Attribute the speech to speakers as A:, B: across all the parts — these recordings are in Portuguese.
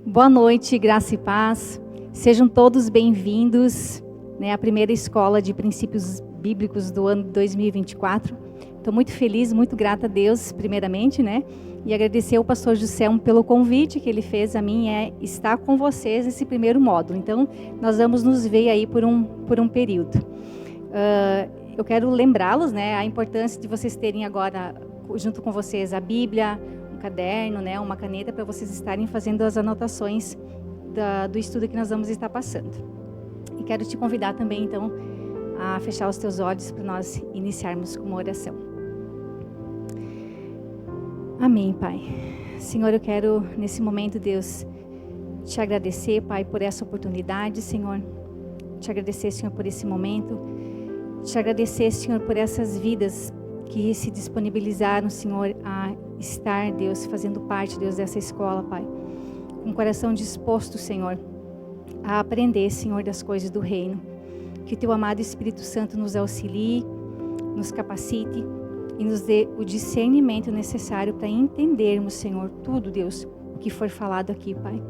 A: Boa noite, graça e paz. Sejam todos bem-vindos, à primeira escola de princípios bíblicos do ano 2024. Estou muito feliz, muito grata a Deus, primeiramente, e agradecer ao pastor Juscelmo pelo convite que ele fez a mim, estar com vocês nesse primeiro módulo. Então, nós vamos nos ver aí por um período. Eu quero lembrá-los, a importância de vocês terem agora, junto com vocês, a Bíblia, um caderno, uma caneta, para vocês estarem fazendo as anotações do estudo que nós vamos estar passando. E quero te convidar também, então, a fechar os teus olhos para nós iniciarmos com uma oração. Amém, Pai. Senhor, eu quero, nesse momento, Deus, te agradecer, Pai, por essa oportunidade, Senhor. Te agradecer, Senhor, por esse momento. Te agradecer, Senhor, por essas vidas que se disponibilizaram, Senhor, a estar, Deus, fazendo parte, Deus, dessa escola, Pai. Com o coração disposto, Senhor, a aprender, Senhor, das coisas do reino. Que o Teu amado Espírito Santo nos auxilie, nos capacite e nos dê o discernimento necessário para entendermos, Senhor, tudo, Deus, o que for falado aqui, Pai.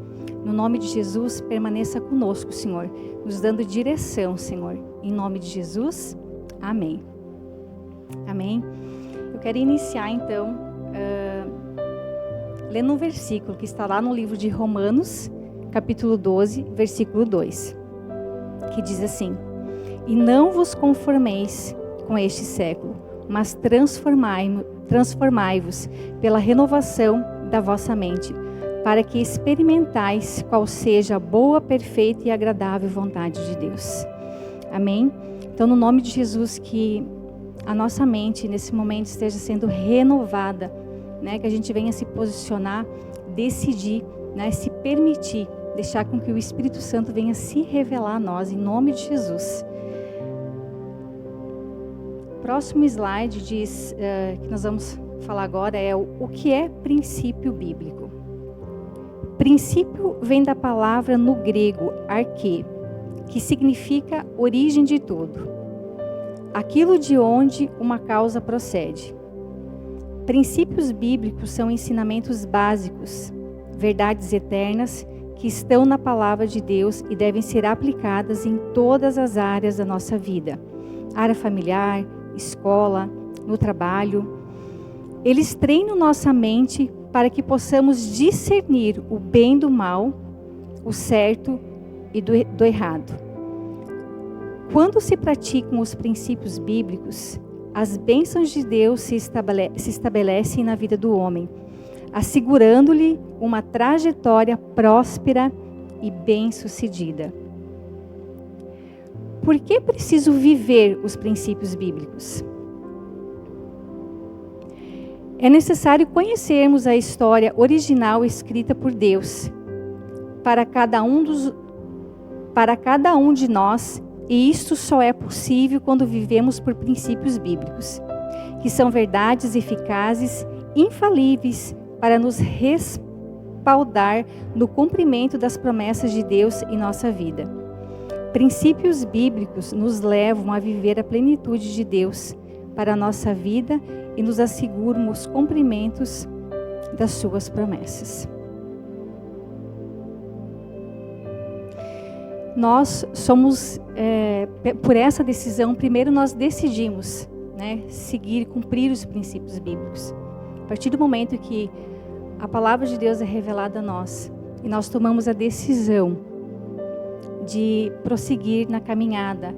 A: No nome de Jesus, permaneça conosco, Senhor, nos dando direção, Senhor. Em nome de Jesus, amém. Amém. Eu quero iniciar, então, lendo um versículo que está lá no livro de Romanos, capítulo 12, versículo 2, que diz assim: E não vos conformeis com este século, mas transformai-vos pela renovação da vossa mente, para que experimentais qual seja a boa, perfeita e agradável vontade de Deus. Amém? Então, no nome de Jesus, que a nossa mente, nesse momento, esteja sendo renovada, que a gente venha se posicionar, decidir, se permitir, deixar com que o Espírito Santo venha se revelar a nós, em nome de Jesus. Próximo slide diz, que nós vamos falar agora, é o que é princípio bíblico. Princípio vem da palavra no grego, arquê, que significa origem de tudo. Aquilo de onde uma causa procede. Princípios bíblicos são ensinamentos básicos, verdades eternas que estão na palavra de Deus e devem ser aplicadas em todas as áreas da nossa vida. Área familiar, escola, no trabalho. Eles treinam nossa mente para que possamos discernir o bem do mal, o certo e do errado. Quando se praticam os princípios bíblicos, as bênçãos de Deus se estabelecem na vida do homem, assegurando-lhe uma trajetória próspera e bem-sucedida. Por que preciso viver os princípios bíblicos? É necessário conhecermos a história original escrita por Deus para cada um de nós, e isto só é possível quando vivemos por princípios bíblicos, que são verdades eficazes, infalíveis, para nos respaldar no cumprimento das promessas de Deus em nossa vida. Princípios bíblicos nos levam a viver a plenitude de Deus para a nossa vida e nos asseguram os cumprimentos das suas promessas. Nós somos, por essa decisão, primeiro nós decidimos, seguir, cumprir os princípios bíblicos. A partir do momento que a palavra de Deus é revelada a nós, e nós tomamos a decisão de prosseguir na caminhada,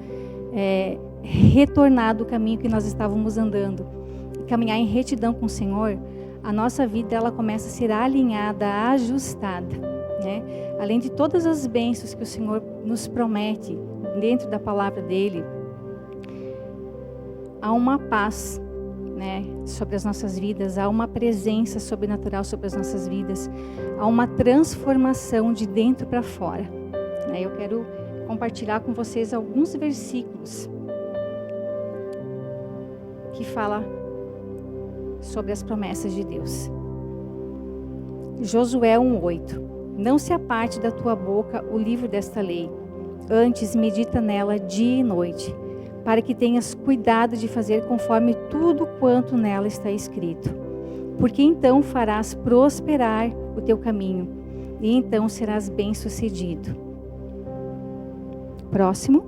A: retornar do caminho que nós estávamos andando, e caminhar em retidão com o Senhor, a nossa vida ela começa a ser alinhada, ajustada. Além de todas as bênçãos que o Senhor nos promete dentro da palavra dele, há uma paz, sobre as nossas vidas, há uma presença sobrenatural sobre as nossas vidas, há uma transformação de dentro para fora. Eu quero compartilhar com vocês alguns versículos que falam sobre as promessas de Deus. Josué 1:8. Não se aparte da tua boca o livro desta lei, antes medita nela dia e noite, para que tenhas cuidado de fazer conforme tudo quanto nela está escrito. Porque então farás prosperar o teu caminho e então serás bem-sucedido. Próximo.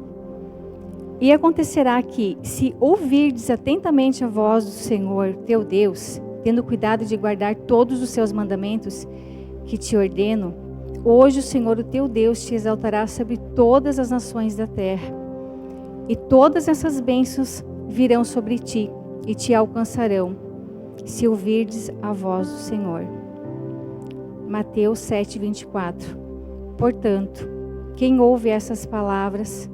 A: E acontecerá que, se ouvirdes atentamente a voz do Senhor teu Deus, tendo cuidado de guardar todos os seus mandamentos que te ordeno, hoje o Senhor o teu Deus te exaltará sobre todas as nações da terra. E todas essas bênçãos virão sobre ti e te alcançarão, se ouvirdes a voz do Senhor. Mateus 7:24. Portanto, quem ouve essas palavras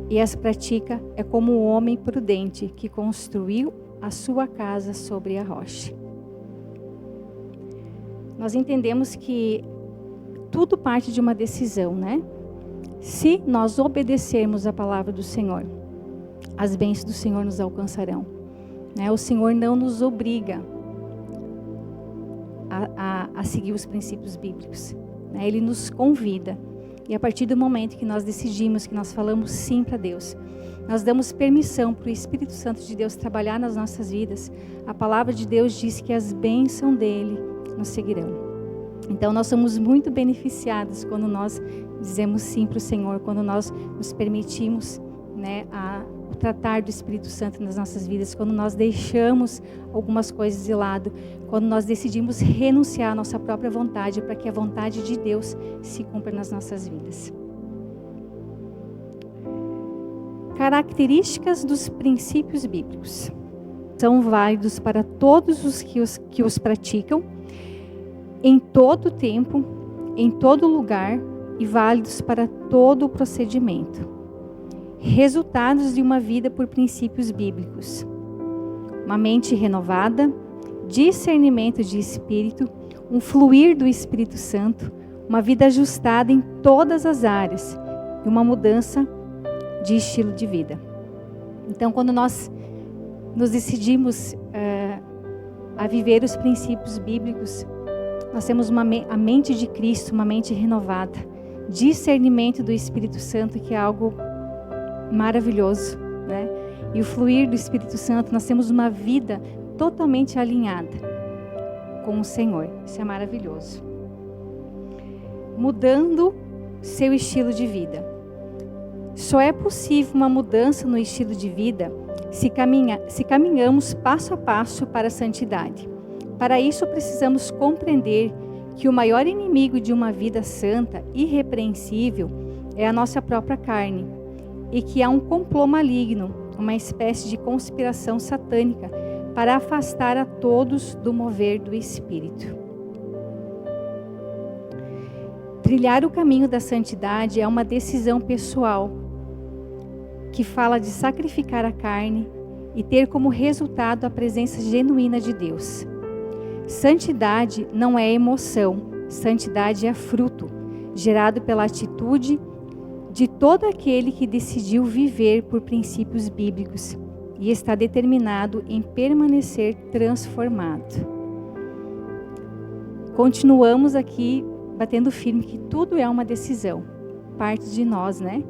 A: e as pratica é como um homem prudente que construiu a sua casa sobre a rocha. Nós entendemos que tudo parte de uma decisão, né? Se nós obedecermos a palavra do Senhor, as bênçãos do Senhor nos alcançarão. Né? O Senhor não nos obriga a seguir os princípios bíblicos. Né? Ele nos convida. E a partir do momento que nós decidimos, que nós falamos sim para Deus, nós damos permissão para o Espírito Santo de Deus trabalhar nas nossas vidas, a palavra de Deus diz que as bênçãos dele nos seguirão. Então nós somos muito beneficiados quando nós dizemos sim para o Senhor, quando nós nos permitimos, né, o tratar do Espírito Santo nas nossas vidas, quando nós deixamos algumas coisas de lado, quando nós decidimos renunciar à nossa própria vontade para que a vontade de Deus se cumpra nas nossas vidas. Características dos princípios bíblicos. São válidos para todos os que os praticam, em todo tempo, em todo lugar e válidos para todo o procedimento. Resultados de uma vida por princípios bíblicos. Uma mente renovada, discernimento de espírito, um fluir do Espírito Santo, uma vida ajustada em todas as áreas e uma mudança de estilo de vida. Então, quando nós nos decidimos a viver os princípios bíblicos, nós temos a mente de Cristo, uma mente renovada, discernimento do Espírito Santo, que é algo maravilhoso, né? E o fluir do Espírito Santo, nós temos uma vida totalmente alinhada com o Senhor. Isso é maravilhoso. Mudando seu estilo de vida. Só é possível uma mudança no estilo de vida se caminhamos passo a passo para a santidade. Para isso, precisamos compreender que o maior inimigo de uma vida santa, irrepreensível, é a nossa própria carne, e que há um complô maligno, uma espécie de conspiração satânica, para afastar a todos do mover do Espírito. Trilhar o caminho da santidade é uma decisão pessoal, que fala de sacrificar a carne e ter como resultado a presença genuína de Deus. Santidade não é emoção, santidade é fruto, gerado pela atitude de todo aquele que decidiu viver por princípios bíblicos e está determinado em permanecer transformado. Continuamos aqui batendo firme que tudo é uma decisão, parte de nós, né?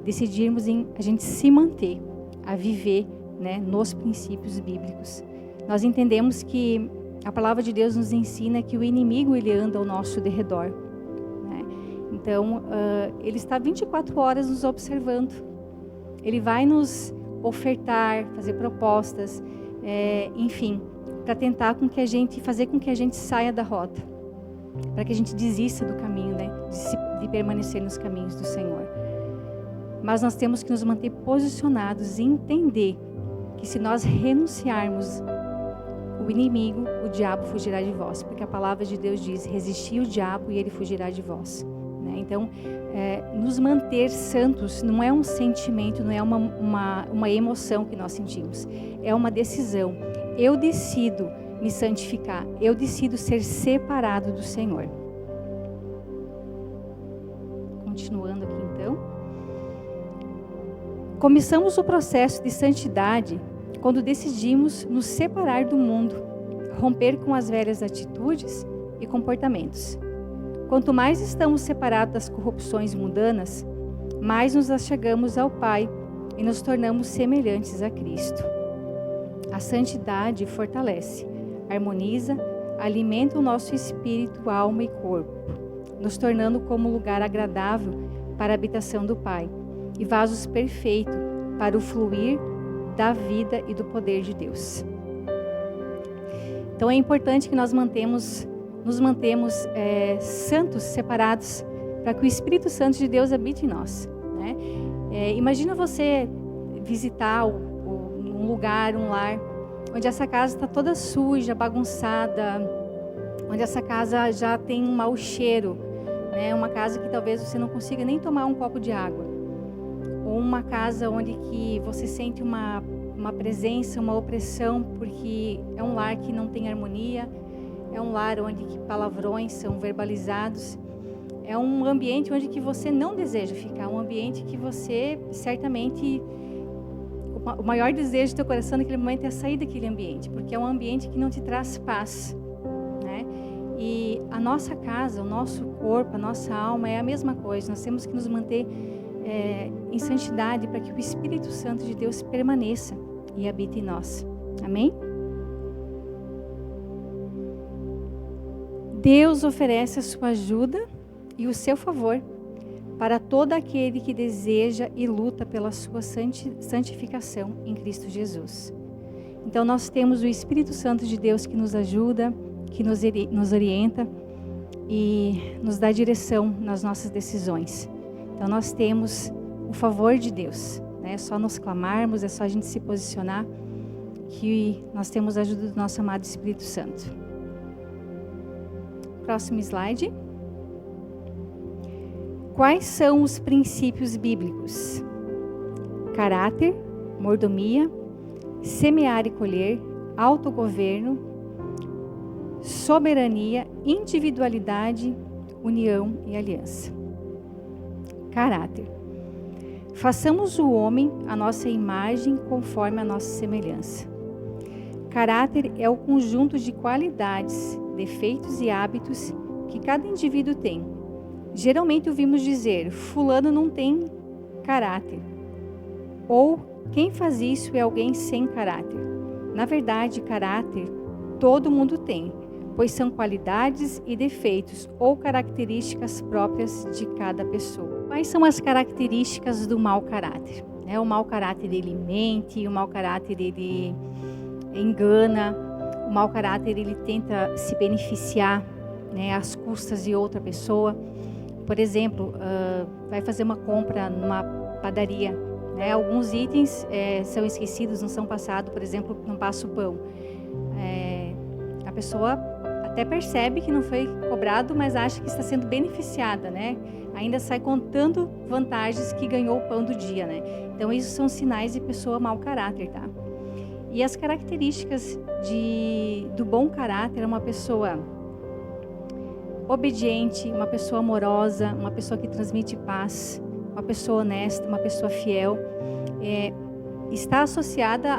A: Decidirmos em a gente se manter, a viver, né, nos princípios bíblicos. Nós entendemos que a palavra de Deus nos ensina que o inimigo ele anda ao nosso derredor. Né? Então, ele está 24 horas nos observando. Ele vai nos ofertar, fazer propostas, enfim, para tentar fazer com que a gente saia da rota, para que a gente desista do caminho, né? de permanecer nos caminhos do Senhor. Mas nós temos que nos manter posicionados e entender que se nós renunciarmos o inimigo, o diabo fugirá de vós, porque a palavra de Deus diz, resisti o diabo e ele fugirá de vós. Né? Então, nos manter santos não é um sentimento, não é uma emoção que nós sentimos, é uma decisão. Eu decido me santificar, eu decido ser separado do Senhor. Continuando aqui então. Começamos o processo de santidade quando decidimos nos separar do mundo, romper com as velhas atitudes e comportamentos. Quanto mais estamos separados das corrupções mundanas, mais nos achegamos ao Pai e nos tornamos semelhantes a Cristo. A santidade fortalece, harmoniza, alimenta o nosso espírito, alma e corpo. nos tornando como lugar agradável para a habitação do Pai e vasos perfeitos para o fluir da vida e do poder de Deus. Então é importante que nós nos mantemos santos, separados, para que o Espírito Santo de Deus habite em nós, né? Imagina você visitar um lugar, um lar, onde essa casa está toda suja, bagunçada, onde essa casa já tem um mau cheiro, né? Uma casa que talvez você não consiga nem tomar um copo de água, ou uma casa onde que você sente uma presença, uma opressão, porque é um lar que não tem harmonia, é um lar onde que palavrões são verbalizados, é um ambiente onde que você não deseja ficar, um ambiente que você certamente, o maior desejo do teu coração naquele momento é sair daquele ambiente, porque é um ambiente que não te traz paz, né? E a nossa casa, o nosso corpo, a nossa alma é a mesma coisa, nós temos que nos manter em santidade para que o Espírito Santo de Deus permaneça e habite em nós. Amém? Deus oferece a sua ajuda e o seu favor para todo aquele que deseja e luta pela sua santificação em Cristo Jesus. Então nós temos o Espírito Santo de Deus que nos ajuda, que nos orienta e nos dá direção nas nossas decisões. Então nós temos o favor de Deus, né? É só nos clamarmos, é só a gente se posicionar que nós temos a ajuda do nosso amado Espírito Santo. Próximo slide. Quais são os princípios bíblicos? Caráter, mordomia, semear e colher, autogoverno, soberania, individualidade, união e aliança. Caráter. Façamos o homem a nossa imagem conforme a nossa semelhança. Caráter é o conjunto de qualidades, defeitos e hábitos que cada indivíduo tem. Geralmente ouvimos dizer, fulano não tem caráter. Ou, quem faz isso é alguém sem caráter. Na verdade, caráter todo mundo tem, pois são qualidades e defeitos ou características próprias de cada pessoa. Quais são as características do mau caráter? O mau caráter ele mente, o mau caráter ele engana, o mau caráter ele tenta se beneficiar, às custas de outra pessoa. Por exemplo, vai fazer uma compra numa padaria, alguns itens são esquecidos, não são passados, por exemplo, não passa o pão. A pessoa até percebe que não foi cobrado, mas acha que está sendo beneficiada, Ainda sai contando vantagens que ganhou o pão do dia, Então, isso são sinais de pessoa mau caráter, tá? E as características do bom caráter é uma pessoa obediente, uma pessoa amorosa, uma pessoa que transmite paz, uma pessoa honesta, uma pessoa fiel, está associada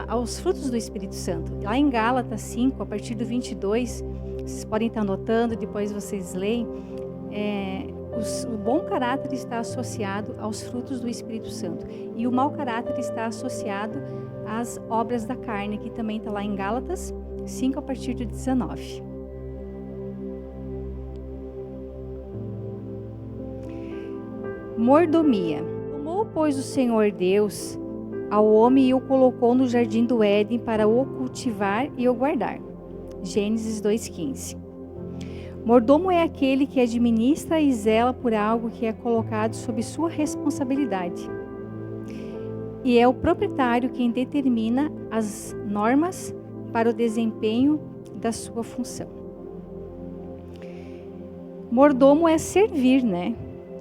A: aos frutos do Espírito Santo. Lá em Gálatas 5, a partir do 22, vocês podem estar anotando, depois vocês leem, o bom caráter está associado aos frutos do Espírito Santo e o mau caráter está associado às obras da carne, que também está lá em Gálatas 5, a partir do 19. Mordomia. Tomou, pois, o Senhor Deus ao homem e o colocou no jardim do Éden para o cultivar e o guardar. Gênesis 2:15. Mordomo é aquele que administra e zela por algo que é colocado sob sua responsabilidade. E é o proprietário quem determina as normas para o desempenho da sua função. Mordomo é servir,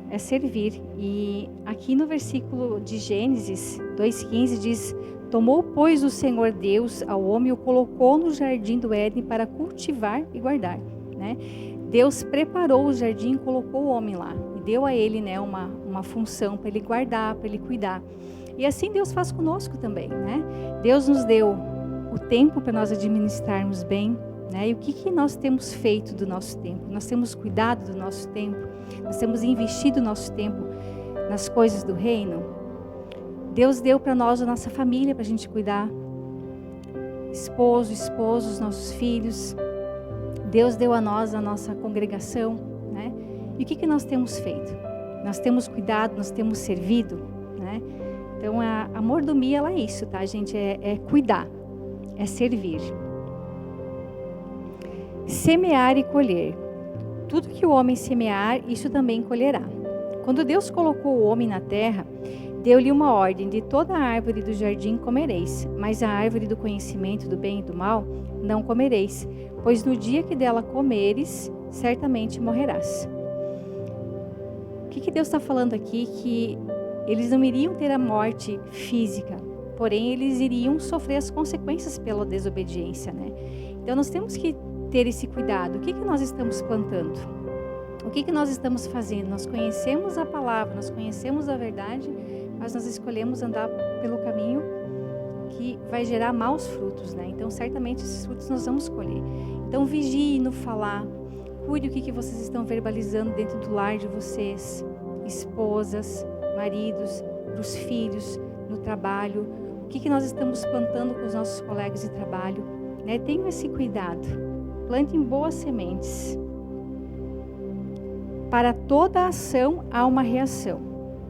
A: É servir. E aqui no versículo de Gênesis 2:15 diz: tomou, pois, o Senhor Deus ao homem e o colocou no jardim do Éden para cultivar e guardar, Deus preparou o jardim e colocou o homem lá e deu a ele, uma função para ele guardar, para ele cuidar. E assim Deus faz conosco também, Deus nos deu o tempo para nós administrarmos bem, E o que nós temos feito do nosso tempo? Nós temos cuidado do nosso tempo? Nós temos investido o nosso tempo nas coisas do reino? Deus deu para nós a nossa família para a gente cuidar. Esposos, nossos filhos. Deus deu a nós a nossa congregação, E o que nós temos feito? Nós temos cuidado, nós temos servido, né? Então, a mordomia, ela é isso, tá, gente? É cuidar, é servir. Semear e colher. Tudo que o homem semear, isso também colherá. Quando Deus colocou o homem na terra, deu-lhe uma ordem: de toda a árvore do jardim comereis, mas a árvore do conhecimento do bem e do mal não comereis, pois no dia que dela comeres, certamente morrerás. O que Deus está falando aqui? Que eles não iriam ter a morte física, porém eles iriam sofrer as consequências pela desobediência, né? Então nós temos que ter esse cuidado. O que nós estamos plantando? O que nós estamos fazendo? Nós conhecemos a palavra, nós conhecemos a verdade, mas nós escolhemos andar pelo caminho que vai gerar maus frutos, né? Então certamente esses frutos nós vamos colher. Então vigie no falar, cuide o que vocês estão verbalizando dentro do lar de vocês, esposas, maridos, para os filhos, no trabalho, o que nós estamos plantando com os nossos colegas de trabalho, né? Tenham esse cuidado, plantem boas sementes. Para toda ação há uma reação.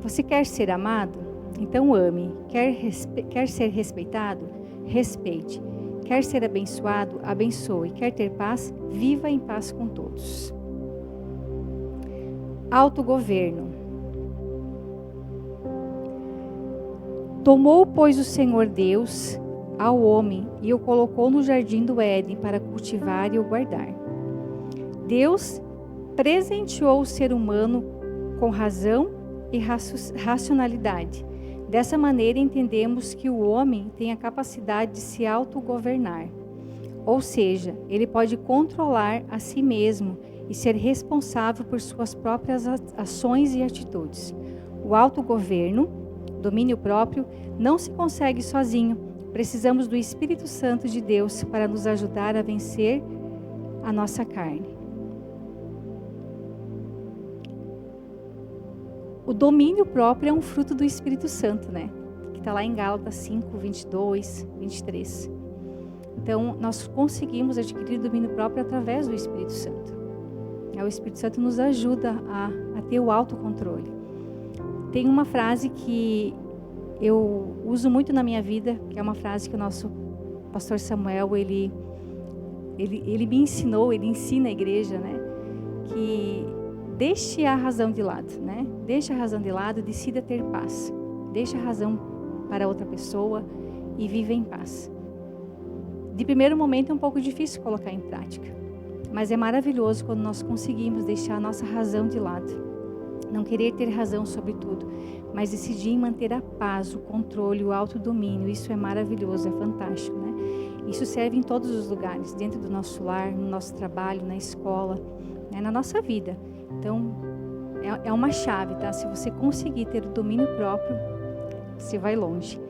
A: Você quer ser amado? Então ame. Quer ser respeitado? Respeite. Quer ser abençoado? Abençoe. Quer ter paz? Viva em paz com todos. Autogoverno. Tomou, pois, o Senhor Deus ao homem e o colocou no jardim do Éden para cultivar e o guardar. Deus presenteou o ser humano com razão e racionalidade. Dessa maneira, entendemos que o homem tem a capacidade de se autogovernar. Ou seja, ele pode controlar a si mesmo e ser responsável por suas próprias ações e atitudes. O autogoverno, domínio próprio, não se consegue sozinho. Precisamos do Espírito Santo de Deus para nos ajudar a vencer a nossa carne. O domínio próprio é um fruto do Espírito Santo, né? Que está lá em Gálatas 5, 22, 23. Então, nós conseguimos adquirir domínio próprio através do Espírito Santo. O Espírito Santo nos ajuda a ter o autocontrole. Tem uma frase que eu uso muito na minha vida, que é uma frase que o nosso pastor Samuel, ele me ensinou, ele ensina a igreja, né? Que deixe a razão de lado, né? Deixe a razão de lado, decida ter paz. Deixe a razão para outra pessoa e viva em paz. De primeiro momento é um pouco difícil colocar em prática, mas é maravilhoso quando nós conseguimos deixar a nossa razão de lado. Não querer ter razão sobre tudo, mas decidir manter a paz, o controle, o autodomínio. Isso é maravilhoso, é fantástico, né? Isso serve em todos os lugares, dentro do nosso lar, no nosso trabalho, na escola, né? Na nossa vida. Então, é uma chave, tá? Se você conseguir ter o domínio próprio, você vai longe,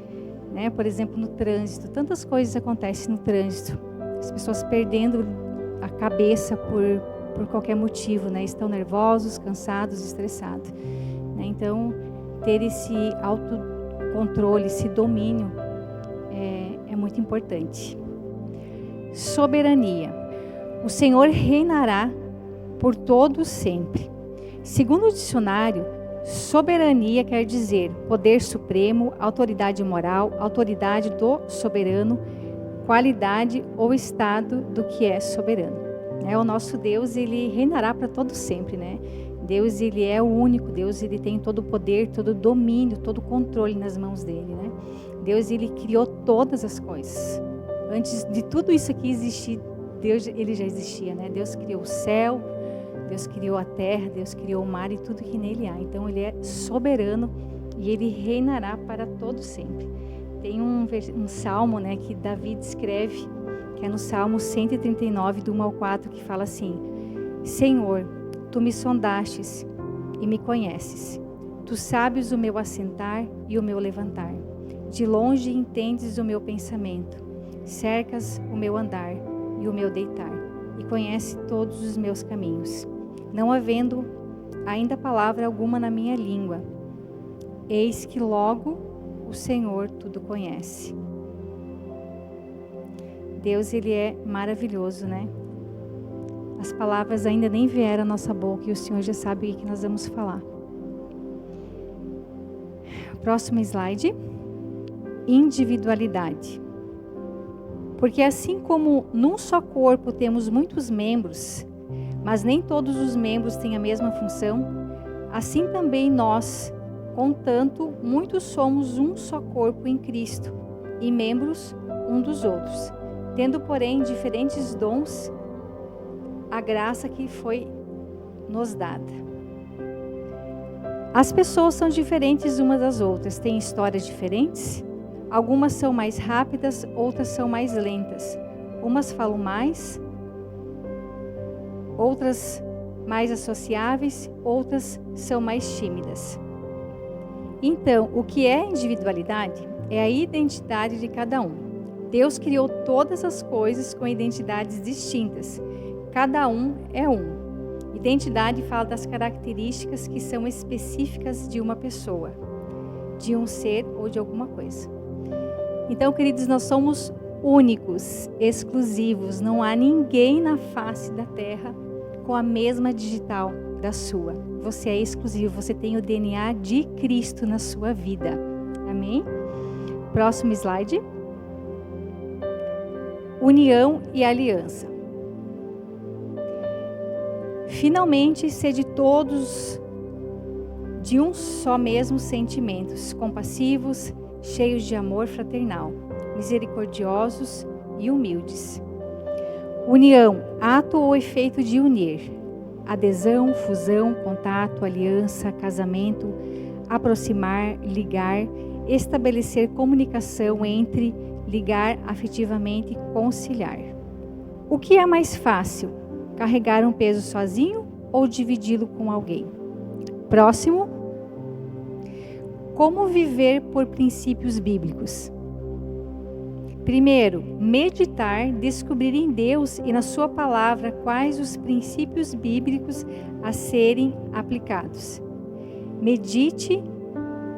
A: né? Por exemplo, no trânsito, tantas coisas acontecem no trânsito. As pessoas perdendo a cabeça por qualquer motivo, né? Estão nervosos, cansados, estressados, né? Então, ter esse autocontrole, esse domínio é muito importante. Soberania. O Senhor reinará por todos sempre. Segundo o dicionário, soberania quer dizer poder supremo, autoridade moral, autoridade do soberano, qualidade ou estado do que é soberano. O nosso Deus, ele reinará para todo sempre, né? Deus, ele é o único. Deus, ele tem todo o poder, todo o domínio, todo o controle nas mãos dele, né? Deus, ele criou todas as coisas. Antes de tudo isso aqui existir, Deus, ele já existia, né? Deus criou o céu, Deus criou a terra, Deus criou o mar e tudo que nele há. Então, ele é soberano e ele reinará para todo sempre. Tem um salmo, né, que Davi descreve, que é no Salmo 139, do 1 ao 4, que fala assim: Senhor, tu me sondastes e me conheces. Tu sabes o meu assentar e o meu levantar. De longe entendes o meu pensamento. Cercas o meu andar e o meu deitar. E conhece todos os meus caminhos. Não havendo ainda palavra alguma na minha língua. Eis que logo o Senhor tudo conhece. Deus, ele é maravilhoso, né? As palavras ainda nem vieram à nossa boca e o Senhor já sabe o que nós vamos falar. Próximo slide. Individualidade. Porque assim como num só corpo temos muitos membros, mas nem todos os membros têm a mesma função, assim também nós, contanto, muitos somos um só corpo em Cristo, e membros um dos outros, tendo, porém, diferentes dons, a graça que foi nos dada. As pessoas são diferentes umas das outras, têm histórias diferentes. Algumas são mais rápidas, outras são mais lentas. Umas falam mais, outras mais associáveis, outras são mais tímidas. Então, o que é individualidade? É a identidade de cada um. Deus criou todas as coisas com identidades distintas. Cada um é um. Identidade fala das características que são específicas de uma pessoa, de um ser ou de alguma coisa. Então, queridos, nós somos únicos, exclusivos. Não há ninguém na face da terra com a mesma digital da sua. Você é exclusivo, você tem o DNA de Cristo na sua vida. Amém? Próximo slide. União e aliança. Finalmente, sede todos de um só mesmo sentimentos, compassivos, cheios de amor fraternal, misericordiosos e humildes. União, ato ou efeito de unir. Adesão, fusão, contato, aliança, casamento, aproximar, ligar, estabelecer comunicação entre, ligar afetivamente, conciliar. O que é mais fácil? Carregar um peso sozinho ou dividi-lo com alguém? Próximo. Como viver por princípios bíblicos? Primeiro, meditar, descobrir em Deus e na sua palavra quais os princípios bíblicos a serem aplicados. Medite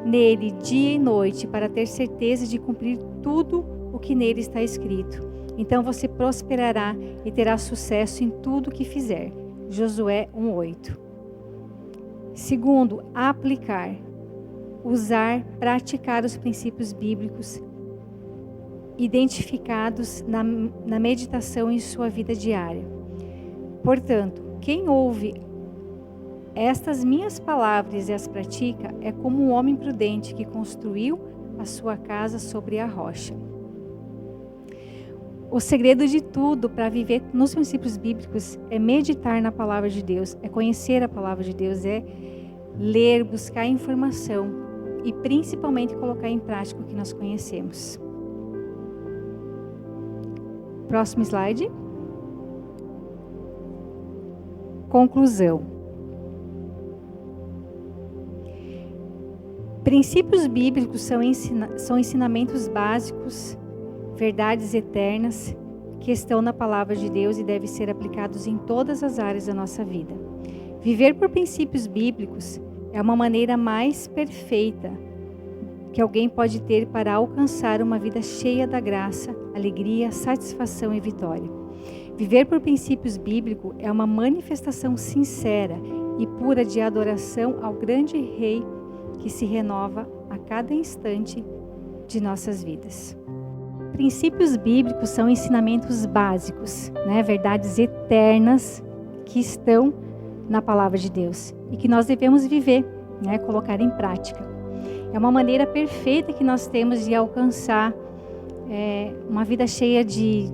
A: nele dia e noite para ter certeza de cumprir tudo o que nele está escrito. Então você prosperará e terá sucesso em tudo que fizer. Josué 1:8. Segundo, aplicar. Usar, praticar os princípios bíblicos identificados na meditação em sua vida diária. Portanto, quem ouve estas minhas palavras e as pratica é como um homem prudente que construiu a sua casa sobre a rocha. O segredo de tudo para viver nos princípios bíblicos é meditar na palavra de Deus, é conhecer a palavra de Deus, é ler, buscar informação e principalmente colocar em prática o que nós conhecemos. Próximo slide. Conclusão. Princípios bíblicos são ensinamentos básicos, verdades eternas que estão na palavra de Deus e devem ser aplicados em todas as áreas da nossa vida. Viver por princípios bíblicos é uma maneira mais perfeita que alguém pode ter para alcançar uma vida cheia da graça, alegria, satisfação e vitória. Viver por princípios bíblicos é uma manifestação sincera e pura de adoração ao grande Rei que se renova a cada instante de nossas vidas. Princípios bíblicos são ensinamentos básicos, verdades eternas que estão na palavra de Deus e que nós devemos viver, colocar em prática. É uma maneira perfeita que nós temos de alcançar uma vida cheia de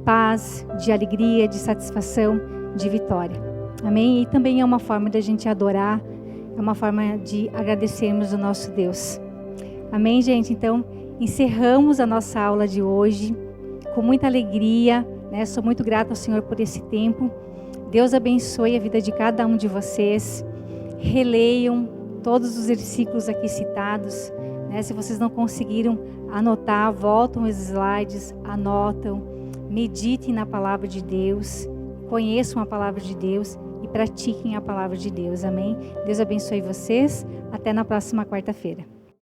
A: paz, de alegria, de satisfação, de vitória. Amém? E também é uma forma da gente adorar, é uma forma de agradecermos o nosso Deus. Amém, gente? Então, encerramos a nossa aula de hoje com muita alegria, Sou muito grata ao Senhor por esse tempo. Deus abençoe a vida de cada um de vocês. Releiam todos os versículos aqui citados, Se vocês não conseguiram anotar, voltam os slides, anotam, meditem na palavra de Deus, conheçam a palavra de Deus e pratiquem a palavra de Deus. Amém? Deus abençoe vocês. Até na próxima quarta-feira.